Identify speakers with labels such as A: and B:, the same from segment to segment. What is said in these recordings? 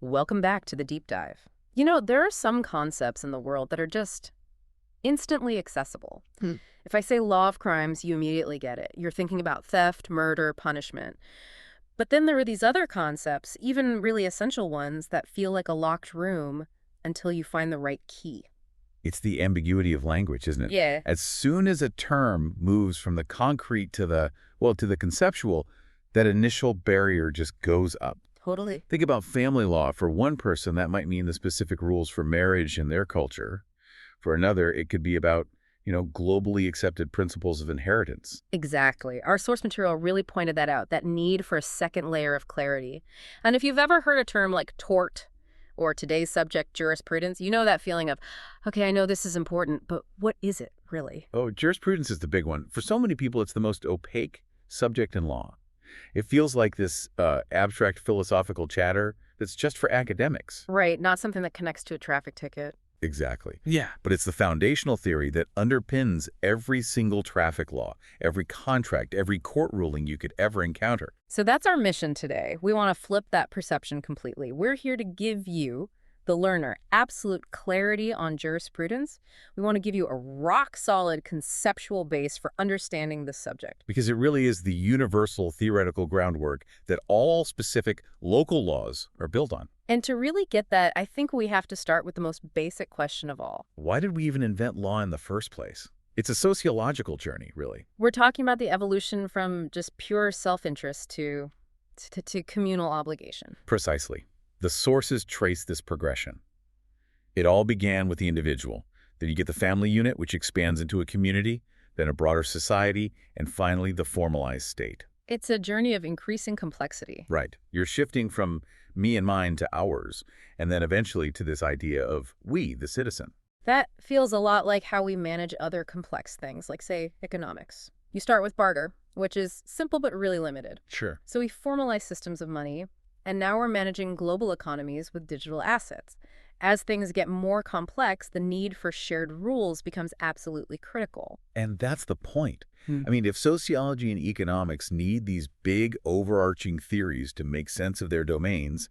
A: Welcome back to the deep dive. You know, there are some concepts in the world that are just instantly accessible.
B: Hmm.
A: If I say law of crimes, you immediately get it. You're thinking about theft, murder, punishment. But then there are these other concepts, even really essential ones, that feel like a locked room until you find the right key.
B: It's the ambiguity of language, isn't it?
A: Yeah,
B: As soon as a term moves from the concrete to the conceptual, that initial barrier just goes up.
A: totally.
B: Think about family law. For one person, that might mean the specific rules for marriage in their culture. For another, it could be about, globally accepted principles of inheritance.
A: Exactly. Our source material really pointed that out, that need for a second layer of clarity. And if you've ever heard a term like tort or today's subject jurisprudence, you know that feeling of, okay, I know this is important, but what is it really?
B: Oh, jurisprudence is the big one. For so many people, it's the most opaque subject in law. It feels like this abstract philosophical chatter that's just for academics.
A: Right, not something that connects to a traffic ticket.
B: Exactly. Yeah. But it's the foundational theory that underpins every single traffic law, every contract, every court ruling you could ever encounter.
A: So that's our mission today. We want to flip that perception completely. We're here to give you, the learner, absolute clarity on jurisprudence. We want to give you a rock-solid conceptual base for understanding the subject.
B: Because it really is the universal theoretical groundwork that all specific local laws are built on.
A: And to really get that, I think we have to start with the most basic question of all.
B: Why did we even invent law in the first place? It's a sociological journey, really.
A: We're talking about the evolution from just pure self-interest to communal obligation.
B: Precisely. The sources trace this progression. It all began with the individual. Then you get the family unit, which expands into a community, then a broader society, and finally the formalized state.
A: It's a journey of increasing complexity.
B: Right. You're shifting from me and mine to ours, and then eventually to this idea of we, the citizen.
A: That feels a lot like how we manage other complex things, like, say, economics. You start with barter, which is simple but really limited.
B: Sure.
A: So we formalize systems of money, and now we're managing global economies with digital assets. As things get more complex, the need for shared rules becomes absolutely critical.
B: And that's the point. I mean, if sociology and economics need these big overarching theories to make sense of their domains,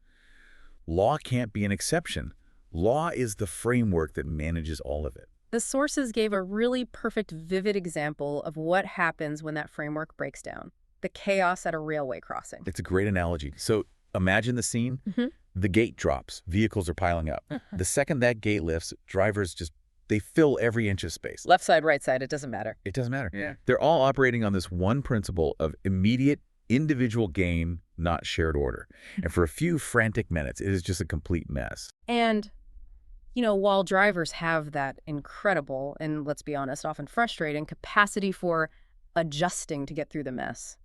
B: law can't be an exception. Law is the framework that manages all of it.
A: The sources gave a really perfect, vivid example of what happens when that framework breaks down. The chaos at a railway crossing.
B: It's a great analogy. So imagine the scene. The gate drops. Vehicles are piling up. The second that gate lifts, drivers they fill every inch of space.
A: Left side, right side, it doesn't matter.
B: It doesn't matter. Yeah. They're all operating on this one principle of immediate individual gain, not shared order. And for a few frantic minutes, it is just a complete mess.
A: And, while drivers have that incredible, and let's be honest, often frustrating, capacity for adjusting to get through the mess,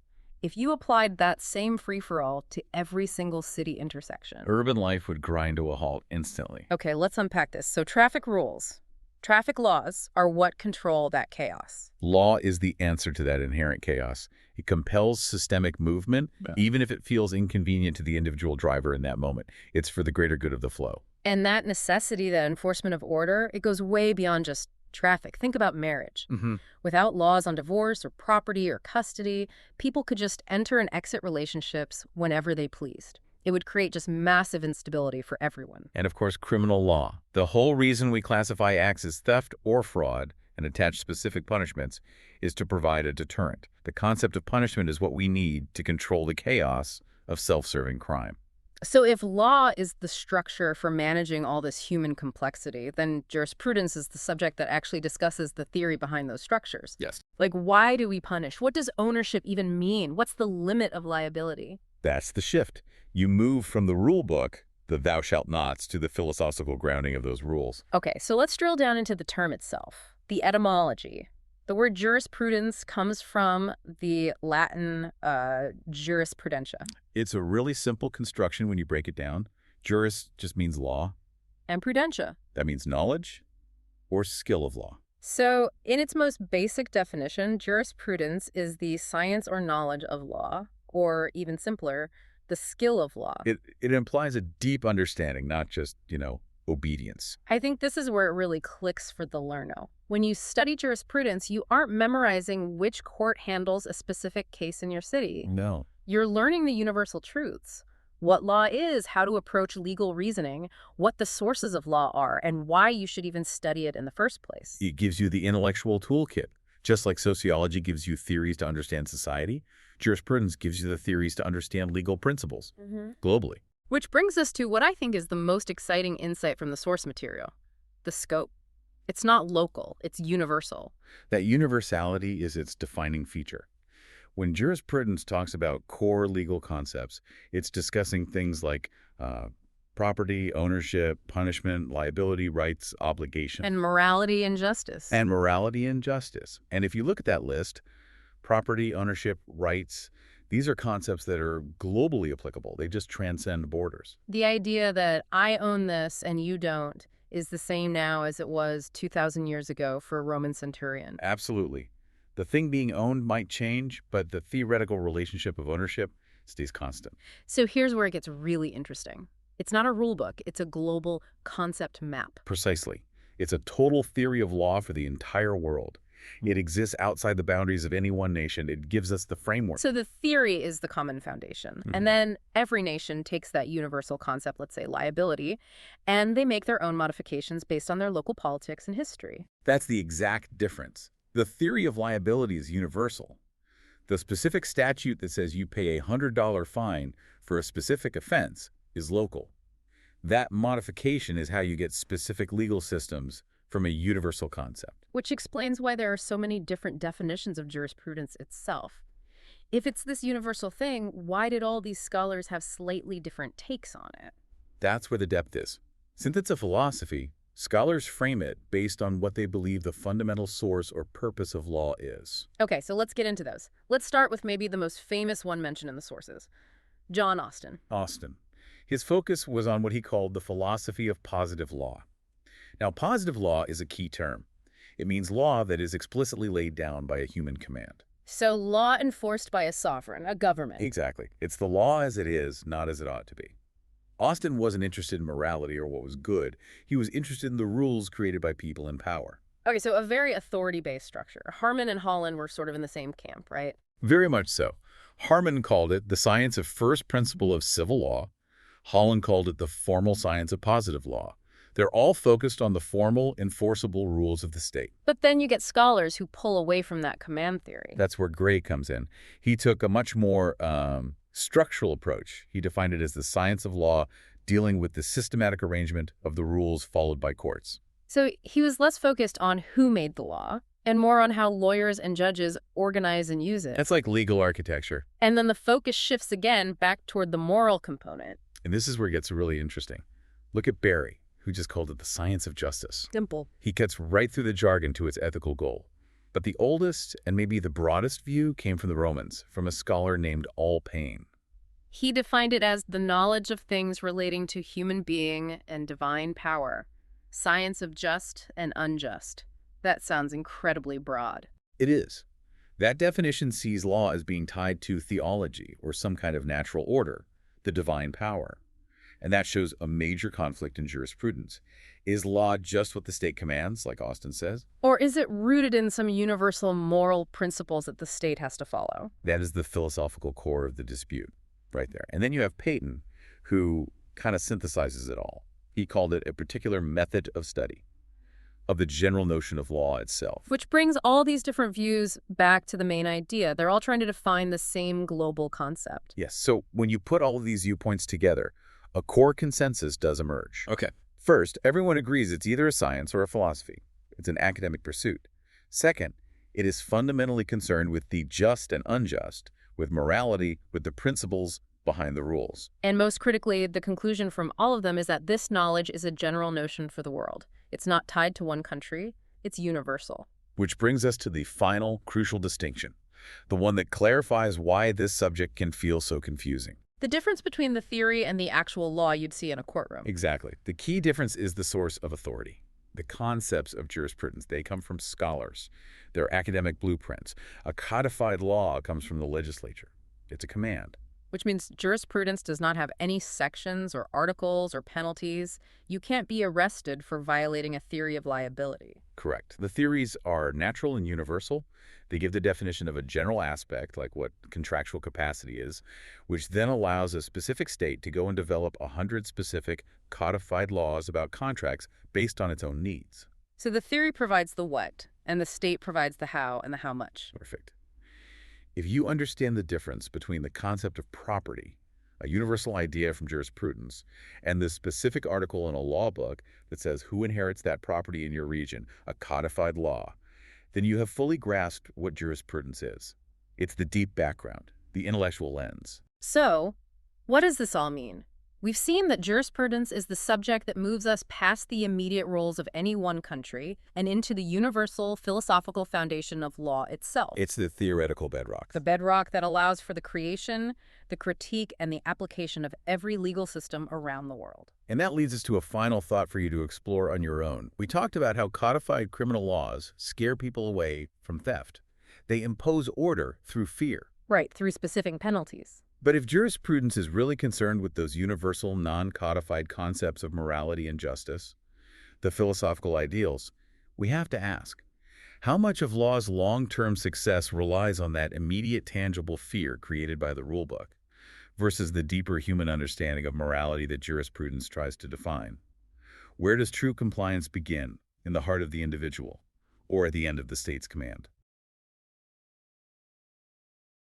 A: if you applied that same free-for-all to every single city intersection.
B: Urban life would grind to a halt instantly.
A: Okay, let's unpack this. So traffic rules, traffic laws are what control that chaos.
B: Law is the answer to that inherent chaos. It compels systemic movement, even if it feels inconvenient to the individual driver in that moment. It's for the greater good of the flow.
A: And that necessity, that enforcement of order, it goes way beyond just traffic. Think about marriage. Without laws on divorce or property or custody, people could just enter and exit relationships whenever they pleased. It would create just massive instability for everyone.
B: And of course, criminal law. The whole reason we classify acts as theft or fraud and attach specific punishments is to provide a deterrent. The concept of punishment is what we need to control the chaos of self-serving crime.
A: So if law is the structure for managing all this human complexity, then jurisprudence is the subject that actually discusses the theory behind those structures.
B: Yes.
A: Like, why do we punish? What does ownership even mean? What's the limit of liability?
B: That's the shift. You move from the rule book, the thou shalt nots, to the philosophical grounding of those rules.
A: Okay, so let's drill down into the term itself, the etymology. The word jurisprudence comes from the Latin jurisprudentia.
B: It's a really simple construction when you break it down. Juris just means law.
A: And prudentia.
B: That means knowledge or skill of law.
A: So in its most basic definition, jurisprudence is the science or knowledge of law, or even simpler, the skill of law.
B: It implies a deep understanding, not just, obedience.
A: I think this is where it really clicks for the learner. When you study jurisprudence, you aren't memorizing which court handles a specific case in your city.
B: No.
A: You're learning the universal truths. what law is, how to approach legal reasoning, what the sources of law are, and why you should even study it in the first place.
B: It gives you the intellectual toolkit. Just like sociology gives you theories to understand society, jurisprudence gives you the theories to understand legal principles globally.
A: Which brings us to what I think is the most exciting insight from the source material, the scope. It's not local, it's universal.
B: That universality is its defining feature. When jurisprudence talks about core legal concepts, it's discussing things like property, ownership, punishment, liability, rights, obligation.
A: And morality and justice.
B: And morality and justice. And if you look at that list, property, ownership, rights, these are concepts that are globally applicable. They just transcend borders.
A: The idea that I own this and you don't is the same now as it was 2,000 years ago for a Roman centurion.
B: Absolutely. The thing being owned might change, but the theoretical relationship of ownership stays constant.
A: So here's where it gets really interesting. It's not a rule book, it's a global concept map.
B: Precisely. It's a total theory of law for the entire world. It exists outside the boundaries of any one nation. It gives us the framework.
A: So the theory is the common foundation. And then every nation takes that universal concept, let's say liability, and they make their own modifications based on their local politics and history.
B: That's the exact difference. The theory of liability is universal. The specific statute that says you pay a $100 fine for a specific offense is local. That modification is how you get specific legal systems from a universal concept.
A: Which explains why there are so many different definitions of jurisprudence itself. If it's this universal thing, why did all these scholars have slightly different takes on it?
B: That's where the depth is. Since it's a philosophy, scholars frame it based on what they believe the fundamental source or purpose of law is.
A: Okay, so let's get into those. Let's start with maybe the most famous one mentioned in the sources, John Austin.
B: Austin. His focus was on what he called the philosophy of positive law. Now, positive law is a key term. It means law that is explicitly laid down by a human command.
A: So law enforced by a sovereign, a government.
B: Exactly. It's the law as it is, not as it ought to be. Austin wasn't interested in morality or what was good. He was interested in the rules created by people in power.
A: Okay, so a very authority-based structure. Harman and Holland were sort of in the same camp, right?
B: Very much so. Harman called it the science of first principle of civil law. Holland called it the formal science of positive law. They're all focused on the formal, enforceable rules of the state.
A: But then you get scholars who pull away from that command theory.
B: That's where Gray comes in. He took a much more structural approach. He defined it as the science of law dealing with the systematic arrangement of the rules followed by courts.
A: So he was less focused on who made the law and more on how lawyers and judges organize and use it.
B: That's like legal architecture.
A: And then the focus shifts again back toward the moral component.
B: And this is where it gets really interesting. Look at Barry, who just called it the science of justice.
A: Simple.
B: He cuts right through the jargon to its ethical goal. But the oldest and maybe the broadest view came from the Romans, from a scholar named Alpayne.
A: He defined it as the knowledge of things relating to human being and divine power, science of just and unjust. That sounds incredibly broad.
B: It is. That definition sees law as being tied to theology or some kind of natural order, the divine power. And that shows a major conflict in jurisprudence. Is law just what the state commands, like Austin says?
A: Or is it rooted in some universal moral principles that the state has to follow?
B: That is the philosophical core of the dispute, right there. And then you have Peyton, who kind of synthesizes it all. He called it a particular method of study of the general notion of law itself.
A: Which brings all these different views back to the main idea. They're all trying to define the same global concept.
B: Yes, so when you put all of these viewpoints together, a core consensus does emerge.
C: Okay.
B: First, everyone agrees it's either a science or a philosophy. It's an academic pursuit. Second, it is fundamentally concerned with the just and unjust, with morality, with the principles behind the rules.
A: And most critically, the conclusion from all of them is that this knowledge is a general notion for the world. It's not tied to one country. It's universal.
B: Which brings us to the final crucial distinction, the one that clarifies why this subject can feel so confusing.
A: The difference between the theory and the actual law you'd see in a courtroom.
B: Exactly. The key difference is the source of authority. The concepts of jurisprudence, they come from scholars. They're academic blueprints. A codified law comes from the legislature. It's a command.
A: which means jurisprudence does not have any sections or articles or penalties. You can't be arrested for violating a theory of liability.
B: Correct. The theories are natural and universal. They give the definition of a general aspect, like what contractual capacity is, which then allows a specific state to go and develop 100 specific codified laws about contracts based on its own needs.
A: So the theory provides the what, and the state provides the how and the how much.
B: Perfect. If you understand the difference between the concept of property, a universal idea from jurisprudence, and the specific article in a law book that says who inherits that property in your region, a codified law, then you have fully grasped what jurisprudence is. It's the deep background, the intellectual lens.
A: So, what does this all mean? We've seen that jurisprudence is the subject that moves us past the immediate rules of any one country and into the universal philosophical foundation of law itself.
B: It's the theoretical bedrock.
A: The bedrock that allows for the creation, the critique, and the application of every legal system around the world.
B: And that leads us to a final thought for you to explore on your own. We talked about how codified criminal laws scare people away from theft. They impose order through fear.
A: Right, through specific penalties.
B: But if jurisprudence is really concerned with those universal, non-codified concepts of morality and justice, the philosophical ideals, we have to ask, how much of law's long-term success relies on that immediate, tangible fear created by the rulebook versus the deeper human understanding of morality that jurisprudence tries to define? Where does true compliance begin? In the heart of the individual, or at the end of the state's command?